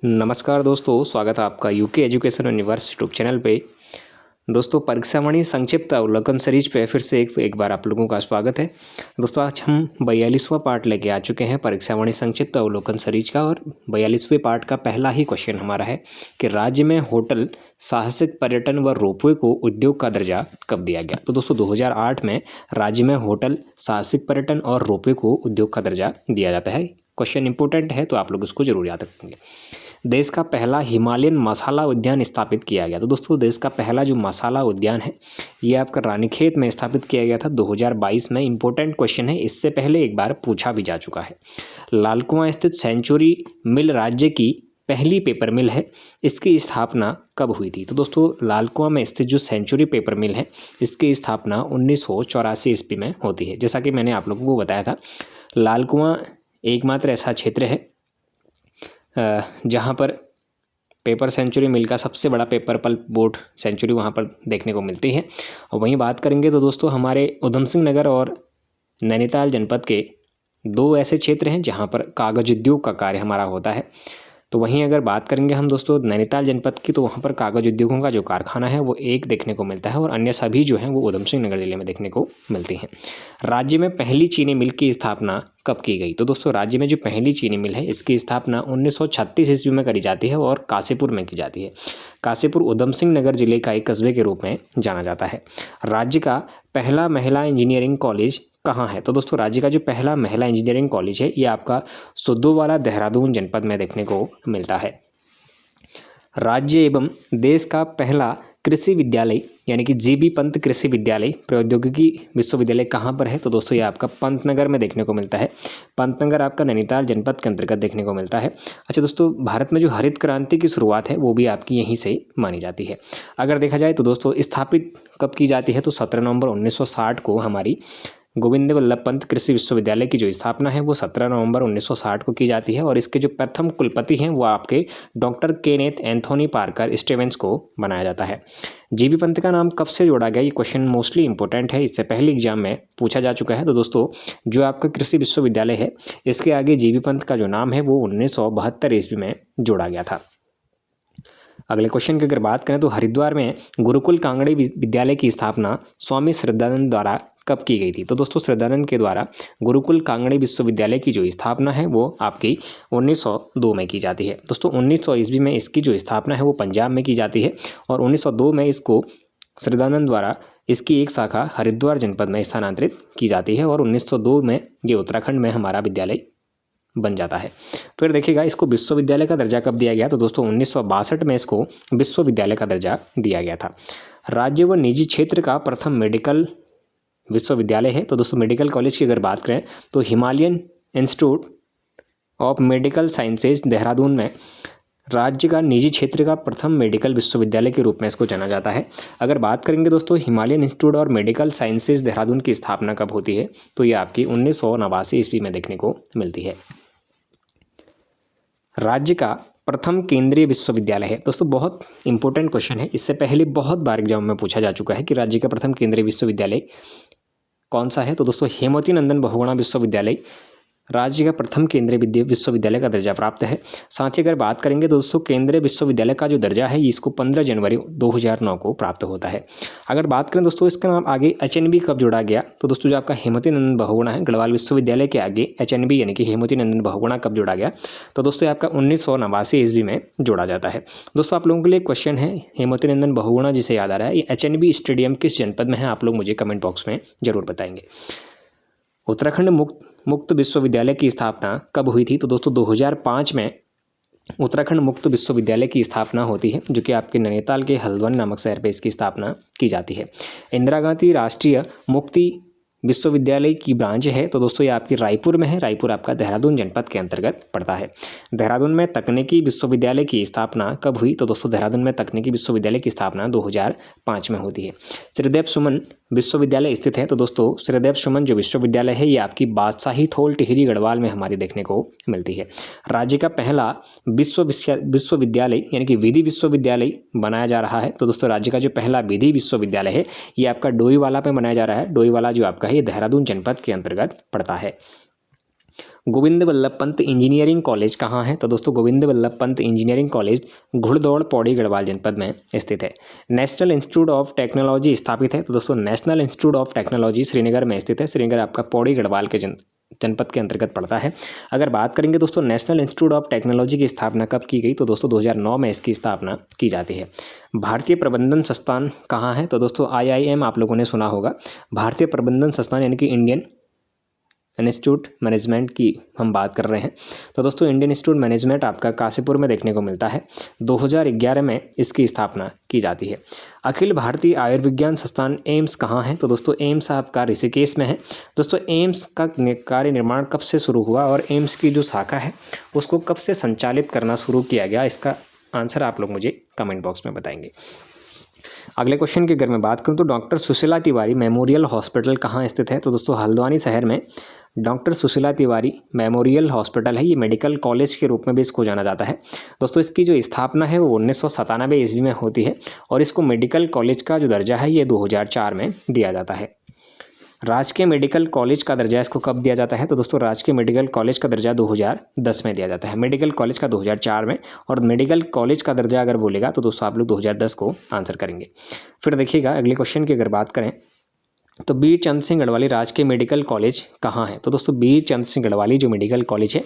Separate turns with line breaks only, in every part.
नमस्कार दोस्तों, स्वागत है आपका UK education universe YouTube channel पे। दोस्तों, परीक्षावाणी संक्षिप्त अवलोकन सीरीज पे फिर से एक बार आप लोगों का स्वागत है। दोस्तों, आज हम 42वां पार्ट लेके आ चुके हैं परीक्षावाणी संक्षिप्त अवलोकन सीरीज का, और 42वें पार्ट का पहला ही क्वेश्चन हमारा है कि राज्य में होटल, साहसिक पर्यटन व रोपवे को उद्योग का दर्जा कब दिया गया। तो दोस्तों, 2008 में राज्य में होटल, साहसिक पर्यटन और रोपवे को उद्योग का दर्जा दिया जाता है। क्वेश्चन इंपॉर्टेंट है तो आप लोग इसको जरूर याद रखेंगे। देश का पहला हिमालयन मसाला उद्यान स्थापित किया गया। तो दोस्तों, देश का पहला जो मसाला उद्यान है ये आपका रानीखेत में स्थापित किया गया था 2022 में। इंपॉर्टेंट क्वेश्चन है, इससे पहले एक बार पूछा भी जा चुका है। लाल कुआं स्थित सेंचुरी मिल राज्य की पहली पेपर मिल है, इसकी स्थापना कब हुई थी। तो दोस्तों, लाल कुआं में स्थित जो सेंचुरी पेपर मिल है इसकी स्थापना 1984 ईस्वी में होती है। जैसा कि मैंने आप लोगों को बताया था, लाल कुआं एकमात्र ऐसा क्षेत्र है जहाँ पर पेपर सेंचुरी मिल का सबसे बड़ा पेपर पल्प बोर्ड सेंचुरी वहाँ पर देखने को मिलती है। और वहीं बात करेंगे तो दोस्तों, हमारे उधम सिंह नगर और नैनीताल जनपद के दो ऐसे क्षेत्र हैं जहाँ पर कागज उद्योग का कार्य हमारा होता है। तो वहीं अगर बात करेंगे हम दोस्तों नैनीताल जनपद की, तो वहाँ पर कागज उद्योगों का जो कारखाना है वो एक देखने को मिलता है, और अन्य सभी जो हैं वो उधम सिंह नगर जिले में देखने को मिलती हैं। राज्य में पहली चीनी मिल की स्थापना कब की गई। तो दोस्तों, राज्य में जो पहली चीनी मिल है इसकी स्थापना 1936 ईस्वी में करी जाती है और काशीपुर में की जाती है। काशीपुर उधम सिंह नगर जिले का एक कस्बे के रूप में जाना जाता है। राज्य का पहला महिला इंजीनियरिंग कॉलेज कहाँ है। तो दोस्तों, राज्य का जो पहला महिला इंजीनियरिंग कॉलेज है ये आपका सुद्धोवाला देहरादून जनपद में देखने को मिलता है। राज्य एवं देश का पहला कृषि विद्यालय यानी कि जीबी पंत कृषि विद्यालय प्रौद्योगिकी विश्वविद्यालय कहाँ पर है। तो दोस्तों, ये आपका पंतनगर में देखने को मिलता है। पंतनगर आपका नैनीताल जनपद के अंतर्गत देखने को मिलता है। अच्छा दोस्तों, भारत में जो हरित क्रांति की शुरुआत है वो भी आपकी यहीं से मानी जाती है। अगर देखा जाए तो दोस्तों, स्थापित कब की जाती है, तो 17 नवंबर 1960 को हमारी गोविंद वल्लभ पंत कृषि विश्वविद्यालय की जो स्थापना है वो 17 नवंबर 1960 को की जाती है, और इसके जो प्रथम कुलपति हैं वो आपके doctor Kenneth Anthony Parker Stevens को बनाया जाता है। जीबी पंत का नाम कब से जोड़ा गया, ये क्वेश्चन मोस्टली इंपॉर्टेंट है, इससे पहले एग्जाम में पूछा जा चुका है। तो दोस्तों, जो आपका कृषि विश्वविद्यालय है इसके आगे जीबी पंत का जो नाम है वो 1972 ईस्वी में जोड़ा गया था। अगले क्वेश्चन की अगर बात करें तो हरिद्वार में गुरुकुल कांगड़ी विद्यालय की स्थापना स्वामी श्रद्धानंद द्वारा कब की गई थी। तो दोस्तों, श्रद्धानंद के द्वारा गुरुकुल कांगड़ी विश्वविद्यालय की जो स्थापना है वो आपकी 1902 में की जाती है। दोस्तों, 1900 ईस्वी में इसकी जो स्थापना है वो पंजाब में की जाती है, और 1902 में इसको श्रद्धानंद द्वारा इसकी एक शाखा हरिद्वार जनपद में स्थानांतरित की जाती है, और 1902 में ये उत्तराखंड में हमारा विद्यालय बन जाता है। फिर देखिएगा इसको विश्वविद्यालय का दर्जा कब दिया गया। तो दोस्तों, 1962 में इसको विश्वविद्यालय का दर्जा दिया गया था। राज्य व निजी क्षेत्र का प्रथम मेडिकल विश्वविद्यालय है। तो दोस्तों, मेडिकल कॉलेज की अगर बात करें तो Himalayan institute of medical sciences Dehradun में राज्य का निजी क्षेत्र का प्रथम मेडिकल विश्वविद्यालय के रूप में इसको जाना जाता है। अगर बात करेंगे दोस्तों हिमालयन इंस्टीट्यूट और मेडिकल साइंसेज देहरादून की स्थापना कब होती है, तो ये आपकी 1989 ईस्वी में देखने को मिलती है। राज्य का प्रथम केंद्रीय विश्वविद्यालय है। दोस्तों, बहुत इंपॉर्टेंट क्वेश्चन है, इससे पहले बहुत बार एग्जाम में पूछा जा चुका है कि राज्य का प्रथम केंद्रीय विश्वविद्यालय कौन सा है। तो दोस्तों, हेमवती नंदन बहुगुणा विश्वविद्यालय राज्य का प्रथम केंद्रीय विश्वविद्यालय का दर्जा प्राप्त है। साथ ही अगर बात करेंगे दोस्तों, केंद्रीय विश्वविद्यालय का जो दर्जा है इसको 15 जनवरी 2009 को प्राप्त होता है। अगर बात करें दोस्तों इसका नाम आगे एचएनबी कब जोड़ा गया, तो दोस्तों जो आपका हेमवती नंदन बहुगुणा है गढ़वाल विश्वविद्यालय के आगे एचएनबी यानी कि हेमवती नंदन बहुगुणा कब जोड़ा गया, तो दोस्तों आपका 1989 ईस्वी में जोड़ा जाता है। दोस्तों, आप लोगों के लिए क्वेश्चन है, हेमवती नंदन बहुगुणा जिसे याद आ रहा है, ये एचएनबी स्टेडियम किस जनपद में है, आप लोग मुझे कमेंट बॉक्स में जरूर बताएंगे। उत्तराखंड मुक्त विश्वविद्यालय की स्थापना कब हुई थी, तो दोस्तों 2005 में उत्तराखंड मुक्त विश्वविद्यालय की स्थापना होती है, जो कि आपके नैनीताल के हल्द्वानी नामक शहर पर इसकी स्थापना की जाती है। इंदिरा गांधी राष्ट्रीय मुक्ति विश्वविद्यालय की ब्रांच है, तो दोस्तों ये आपकी रायपुर में है। रायपुर आपका देहरादून जनपद के अंतर्गत पड़ता है। देहरादून में तकनीकी विश्वविद्यालय की स्थापना कब हुई, तो दोस्तों देहरादून में तकनीकी विश्वविद्यालय की स्थापना 2005 में होती है। श्रीदेव सुमन विश्वविद्यालय स्थित है, तो दोस्तों श्रीदेव सुमन जो विश्वविद्यालय है ये आपकी बादशाही थोल टिहरी गढ़वाल में हमारी देखने को मिलती है। राज्य का पहला विश्वविद्यालय यानी कि विधि विश्वविद्यालय बनाया जा रहा है, तो दोस्तों राज्य का जो पहला विधि विश्वविद्यालय है ये आपका डोईवाला पे बनाया जा रहा है। डोईवाला जो आपका है ये देहरादून जनपद के अंतर्गत पड़ता है। गोविंद वल्लभ पंत इंजीनियरिंग कॉलेज कहाँ है? तो दोस्तों गोविंद वल्लभ पंत इंजीनियरिंग कॉलेज घुड़दौड़ पौड़ी गढ़वाल जनपद में स्थित है। नेशनल इंस्टीट्यूट ऑफ टेक्नोलॉजी स्थापित है? तो दोस्तों national institute of technology Srinagar में स्थित है। श्रीनगर आपका पौड़ी गढ़वाल के जनपद के अंतर्गत पड़ता है। अगर बात करेंगे दोस्तों नेशनल इंस्टीट्यूट ऑफ टेक्नोलॉजी की स्थापना कब की गई? तो दोस्तों 2009 में इसकी स्थापना की जाती है। भारतीय प्रबंधन संस्थान कहाँ है? तो दोस्तों IIM आप लोगों ने सुना होगा। भारतीय प्रबंधन संस्थान यानी कि इंडियन इंस्टीट्यूट मैनेजमेंट की हम बात कर रहे हैं। तो दोस्तों इंडियन इंस्टीट्यूट मैनेजमेंट आपका काशीपुर में देखने को मिलता है। 2011 में इसकी स्थापना की जाती है। अखिल भारतीय आयुर्विज्ञान संस्थान एम्स कहाँ है? तो दोस्तों एम्स आपका ऋषिकेश में है। दोस्तों एम्स का कार्य निर्माण कब से शुरू हुआ और एम्स की जो शाखा है उसको कब से संचालित करना शुरू किया गया, इसका आंसर आप लोग मुझे कमेंट बॉक्स में बताएंगे। अगले क्वेश्चन की अगर मैं बात करूं तो doctor Sushila Tiwari memorial hospital कहाँ स्थित है? तो दोस्तों हल्द्वानी शहर में doctor Sushila Tiwari memorial hospital है। ये मेडिकल कॉलेज के रूप में भी इसको जाना जाता है। दोस्तों इसकी जो स्थापना है वो 1997 ईस्वी में होती है और इसको मेडिकल कॉलेज का जो दर्जा है ये 2004 में दिया जाता है। राजकीय मेडिकल कॉलेज का दर्जा इसको कब दिया जाता है? तो दोस्तों राजकीय मेडिकल कॉलेज का दर्जा 2010 में दिया जाता है। मेडिकल कॉलेज का 2004 में, और मेडिकल कॉलेज का दर्जा अगर बोलेगा तो दोस्तों आप लोग 2010 को आंसर करेंगे। फिर देखिएगा अगले क्वेश्चन की अगर बात करें तो बीर चंद सिंह गढ़वाली राजकीय मेडिकल कॉलेज कहाँ है? तो दोस्तों बीर चंद सिंह गढ़वाली जो मेडिकल कॉलेज है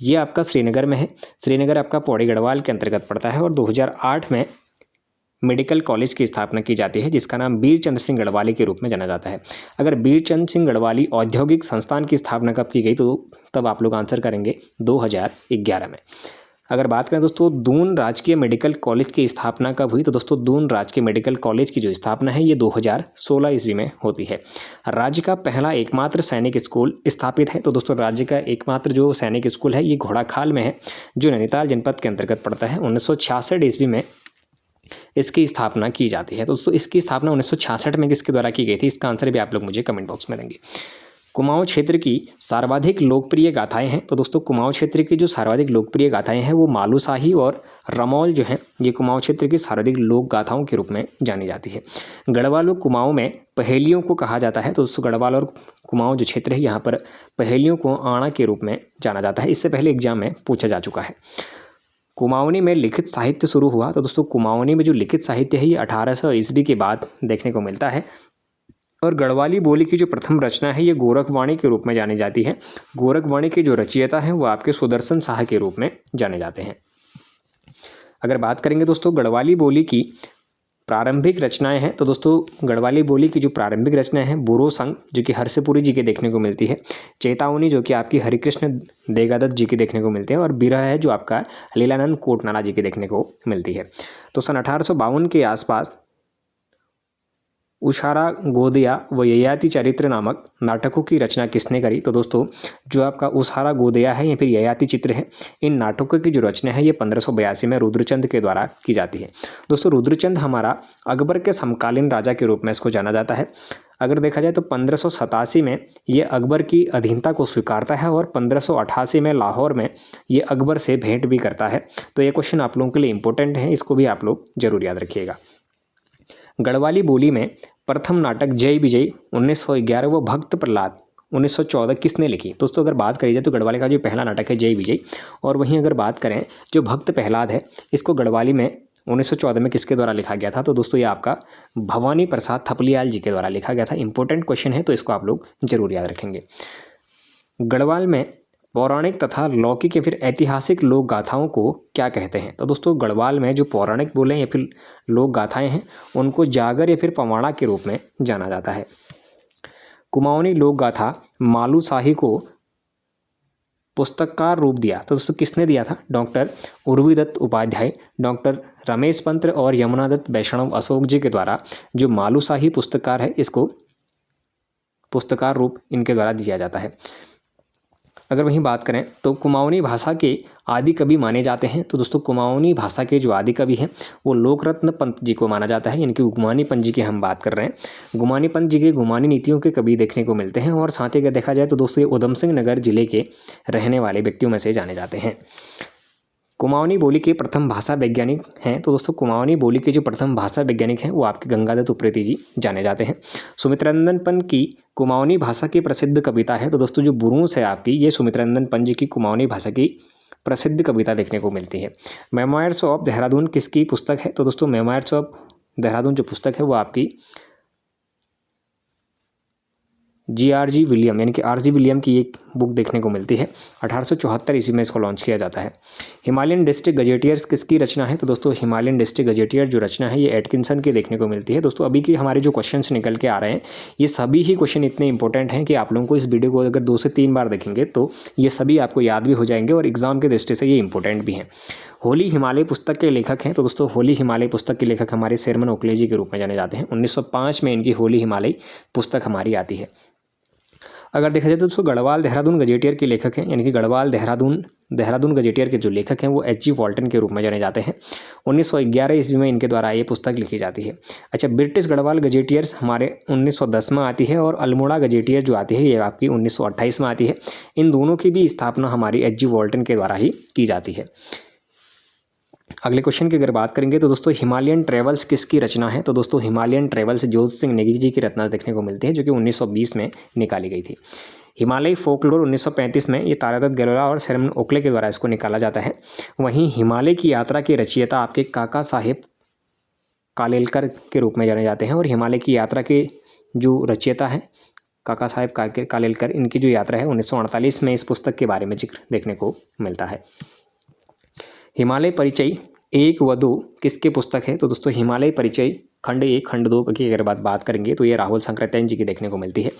ये आपका श्रीनगर में है। श्रीनगर आपका पौड़ी गढ़वाल के अंतर्गत पड़ता है और 2008 में मेडिकल कॉलेज की स्थापना की जाती है जिसका नाम बीर चंद सिंह गढ़वाली के रूप में जाना जाता है। अगर बीर चंद सिंह गढ़वाली औद्योगिक संस्थान की स्थापना कब की गई तो तब आप लोग आंसर करेंगे 2011 में। अगर बात करें दोस्तों दून राजकीय मेडिकल कॉलेज की स्थापना कब हुई? तो दोस्तों दून राजकीय मेडिकल कॉलेज की जो स्थापना है ये 2016 ईस्वी में होती है। राज्य का पहला एकमात्र सैनिक स्कूल स्थापित है? तो दोस्तों राज्य का एकमात्र जो सैनिक स्कूल है ये घोड़ाखाल में है जो नैनीताल जनपद के अंतर्गत पड़ता है। 1966 ईस्वी में इसकी स्थापना की जाती है। दोस्तों इसकी स्थापना 1966 में किसके द्वारा की गई थी, इसका आंसर भी आप लोग मुझे कमेंट बॉक्स में देंगे। कुमाऊं क्षेत्र की सर्वाधिक लोकप्रिय गाथाएं हैं? तो दोस्तों कुमाऊं क्षेत्र की जो सर्वाधिक लोकप्रिय गाथाएं हैं वो मालूशाही और रमौल जो हैं ये कुमाऊं क्षेत्र की सर्वाधिक लोक गाथाओं के रूप में जानी जाती है। गढ़वाल और कुमाऊं में पहेलियों को कहा जाता है। तो दोस्तों गढ़वाल और कुमाऊं जो क्षेत्र है यहाँ पर पहेलियों को आड़ा के रूप में जाना जाता है। इससे पहले एग्जाम में पूछा जा चुका है। कुमाऊनी में लिखित साहित्य शुरू हुआ? तो दोस्तों कुमाऊनी में जो लिखित साहित्य है ये 1800 ईस्वी के बाद देखने को मिलता है और गढ़वाली बोली की जो प्रथम रचना है ये गोरखवाणी के रूप में जानी जाती है। गोरखवाणी के जो रचयिता हैं वो आपके सुदर्शन शाह के रूप में जाने जाते हैं। अगर बात करेंगे दोस्तों गढ़वाली बोली की प्रारंभिक रचनाएं हैं तो दोस्तों गढ़वाली बोली की जो प्रारंभिक रचनाएं हैं बुरो संग जो कि हर्षपुरी जी के देखने को मिलती है, चेतावनी जो कि आपकी हरिकृष्ण देगादत्त जी के देखने को मिलते हैं और बिरह है जो आपका लीलानंद कोटनाला जी के देखने को मिलती है। तो सन 1852 के आसपास उषारा गोदिया व ययाति चरित्र नामक नाटकों की रचना किसने करी? तो दोस्तों जो आपका उषारा गोदिया है या फिर ययाति चित्र है इन नाटकों की जो रचना है ये 1582 में रुद्रचंद के द्वारा की जाती है। दोस्तों रुद्रचंद हमारा अकबर के समकालीन राजा के रूप में इसको जाना जाता है। अगर देखा जाए तो 1587 में ये अकबर की अधीनता को स्वीकारता है और 1588 में लाहौर में ये अकबर से भेंट भी करता है। तो ये क्वेश्चन आप लोगों के लिए इंपॉर्टेंट है, इसको भी आप लोग जरूर याद रखिएगा। गढ़वाली बोली में प्रथम नाटक जय विजय 1911 व भक्त प्रहलाद 1914 किसने लिखी? दोस्तों अगर बात करी जाए तो गढ़वाली का जो पहला नाटक है जय विजय, और वहीं अगर बात करें जो भक्त प्रहलाद है इसको गढ़वाली में 1914 में किसके द्वारा लिखा गया था? तो दोस्तों ये आपका भवानी प्रसाद थपलियाल जी के द्वारा लिखा गया था। इंपॉर्टेंट क्वेश्चन है तो इसको आप लोग जरूर याद रखेंगे। गढ़वाल में पौराणिक तथा लौकिक या फिर ऐतिहासिक लोक गाथाओं को क्या कहते हैं? तो दोस्तों गढ़वाल में जो पौराणिक बोले या फिर लोक गाथाएं हैं उनको जागर या फिर पवाड़ा के रूप में जाना जाता है। कुमाऊनी लोक गाथा मालूशाही को पुस्तककार रूप दिया तो दोस्तों किसने दिया था? डॉक्टर उर्वीदत्त उपाध्याय, डॉक्टर रमेश पंत और यमुनादत्त वैष्णव अशोक जी के द्वारा जो मालूशाही पुस्तकार है इसको पुस्तकार रूप इनके द्वारा दिया जाता है। अगर वहीं बात करें तो कुमाऊनी भाषा के आदि कवि माने जाते हैं। तो दोस्तों कुमाऊनी भाषा के जो आदि कवि हैं वो लोकरत्न पंत जी को माना जाता है, यानी कि गुमानी पंत जी की हम बात कर रहे हैं। गुमानी पंत जी के गुमानी नीतियों के कवि देखने को मिलते हैं और साथ ही अगर देखा जाए तो दोस्तों ये उधम सिंह नगर जिले के रहने वाले व्यक्तियों में से जाने जाते हैं। कुमाऊनी बोली के प्रथम भाषा वैज्ञानिक हैं, तो दोस्तों कुमाऊनी बोली के जो प्रथम भाषा वैज्ञानिक हैं वो आपके गंगादत्त उप्रेती जी जाने जाते हैं। सुमित्रानंदन पंत की कुमाऊनी भाषा की प्रसिद्ध कविता है, तो दोस्तों जो बुरूस है आपकी, ये सुमित्रानंदन पंत जी की कुमाऊनी भाषा की प्रसिद्ध कविता देखने को मिलती है। मेमोयर्स ऑफ देहरादून किसकी पुस्तक है, तो दोस्तों मेमोयर्स ऑफ देहरादून जो पुस्तक है वो आपकी GRG विलियम यानी कि RG विलियम की एक बुक देखने को मिलती है। 1874 ईस्वी में इसको लॉन्च किया जाता है। हिमालयन डिस्ट्रिक्ट गजेटियर्स किसकी रचना है, तो दोस्तों हिमालयन डिस्ट्रिक्ट गजेटियर जो रचना है ये एटकिंसन की देखने को मिलती है। दोस्तों अभी के हमारे जो क्वेश्चंस निकल के आ रहे हैं ये सभी ही क्वेश्चन इतने इंपॉर्टेंट हैं कि आप लोगों को इस वीडियो को अगर 2 से 3 बार देखेंगे तो ये सभी आपको याद भी हो जाएंगे और एग्जाम के दृष्टि से ये इंपॉर्टेंट भी हैं। होली हिमालय पुस्तक के लेखक हैं, तो दोस्तों होली हिमालय पुस्तक के लेखक हमारे शेरमन ओकले जी के रूप में जाने जाते हैं। 1905 में इनकी होली हिमालय पुस्तक हमारी आती है। अगर देखा जाए तो दोस्तों गढ़वाल देहरादून गजेटियर के लेखक हैं, यानी कि गढ़वाल देहरादून गजेटियर के जो लेखक हैं वो HG वॉल्टन के रूप में जाने जाते हैं। 1911 ईस्वी में इनके द्वारा ये पुस्तक लिखी जाती है। अच्छा, ब्रिटिश गढ़वाल गजेटियर्स हमारे 1910 में आती है और अल्मोड़ा गजेटियर जो आती है ये आपकी 1928 में आती है। इन दोनों की भी स्थापना हमारी HG वॉल्टन के द्वारा ही की जाती है। अगले क्वेश्चन की अगर बात करेंगे तो दोस्तों हिमालयन ट्रेवल्स किसकी रचना है, तो दोस्तों हिमालयन ट्रेवल्स जोत सिंह नेगी जी की रचना देखने को मिलती है जो कि 1920 में निकाली गई थी। हिमालय फोकलोर 1935 में ये तारादत्त गहलोत और शेरमन ओकले के द्वारा इसको निकाला जाता है। वहीं हिमालय की यात्रा के रचयिता आपके काका साहेब कालेलकर के रूप में जाने जाते हैं और हिमालय की यात्रा के जो रचयिता है काका साहेब कालेलकर, इनकी जो यात्रा है 1948 में इस पुस्तक के बारे में जिक्र देखने को मिलता है। हिमालय परिचय 1 व 2 किसके पुस्तक है, तो दोस्तों हिमालय परिचय खंड 1 खंड 2 की अगर बात करेंगे तो ये राहुल सांकृत्यायन जी की देखने को मिलती है।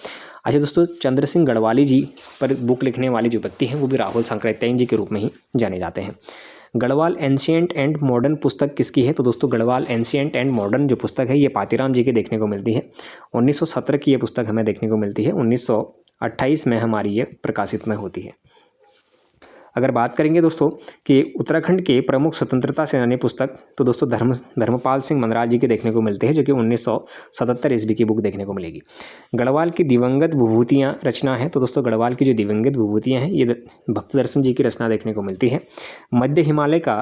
अच्छा दोस्तों, चंद्र सिंह गढ़वाली जी पर बुक लिखने वाले जो व्यक्ति हैं वो भी राहुल सांकृत्यायन जी के रूप में ही जाने जाते हैं। गढ़वाल एंशिएंट एंड मॉडर्न पुस्तक किसकी है, तो दोस्तों गढ़वाल एंशिएंट एंड मॉडर्न जो पुस्तक है ये पातीराम जी की देखने को मिलती है। 1917 की ये पुस्तक हमें देखने को मिलती है। 1928 में हमारी ये प्रकाशित में होती है। अगर बात करेंगे दोस्तों कि उत्तराखंड के प्रमुख स्वतंत्रता सेनानी पुस्तक, तो दोस्तों धर्मपाल सिंह मनराज जी के देखने को मिलते हैं जो कि 1977 ईस्वी की बुक देखने को मिलेगी। गढ़वाल की दिवंगत विभूतियाँ रचना है, तो दोस्तों गढ़वाल की जो दिवंगत विभूतियाँ हैं ये भक्त दर्शन जी की रचना देखने को मिलती है। मध्य हिमालय का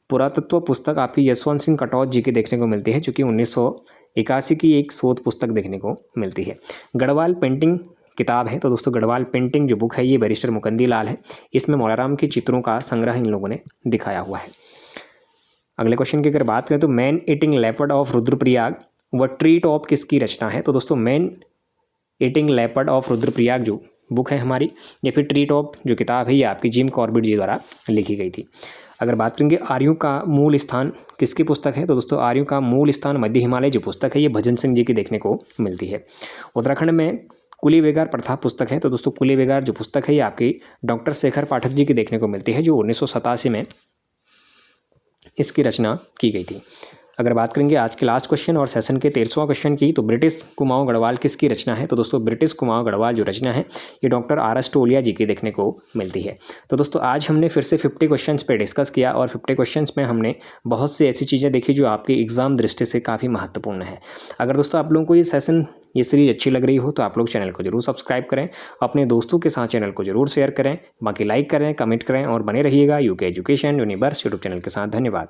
पुरातत्व पुस्तक आपकी यशवंत सिंह कटौत जी की देखने को मिलती है जो कि 1981 की एक शोध पुस्तक देखने को मिलती है। गढ़वाल पेंटिंग किताब है, तो दोस्तों गढ़वाल पेंटिंग जो बुक है ये बैरिस्टर मुकंदी लाल है। इसमें मौलाराम के चित्रों का संग्रह इन लोगों ने दिखाया हुआ है। अगले क्वेश्चन की अगर बात करें तो man eating leopard of Rudraprayag व ट्रीट ऑफ किसकी रचना है, तो दोस्तों man eating leopard of Rudraprayag जो बुक है हमारी या फिर ट्रीट ऑफ जो किताब है ये आपकी जिम कॉर्बेट जी द्वारा लिखी गई थी। अगर बात करेंगे आर्यों का मूल स्थान किसकी पुस्तक है, तो दोस्तों आर्यों का मूल स्थान मध्य हिमालय जो पुस्तक है ये भजन सिंह जी की देखने को मिलती है। उत्तराखंड में कुली बेगार प्रथा पुस्तक है, तो दोस्तों कुली बेगार जो पुस्तक है ये आपकी डॉक्टर शेखर पाठक जी की देखने को मिलती है जो 1987 में इसकी रचना की गई थी। अगर बात करेंगे आज के लास्ट क्वेश्चन और सेशन के 13वां क्वेश्चन की, तो ब्रिटिश कुमाऊं गढ़वाल किसकी रचना है, तो दोस्तों ब्रिटिश कुमाऊं गढ़वाल जो रचना है ये डॉक्टर RS टोलिया जी की देखने को मिलती है। तो दोस्तों आज हमने फिर से 50 क्वेश्चंस पे डिस्कस किया और 50 क्वेश्चंस में हमने बहुत सी ऐसी चीज़ें देखी जो आपके एग्जाम दृष्टि से काफ़ी महत्वपूर्ण है। अगर दोस्तों आप लोगों को ये सीरीज अच्छी लग रही हो तो आप लोग चैनल को जरूर सब्सक्राइब करें, अपने दोस्तों के साथ चैनल को जरूर शेयर करें, बाकी लाइक करें, कमेंट करें और बने रहिएगा UK education universe YouTube channel के साथ। धन्यवाद।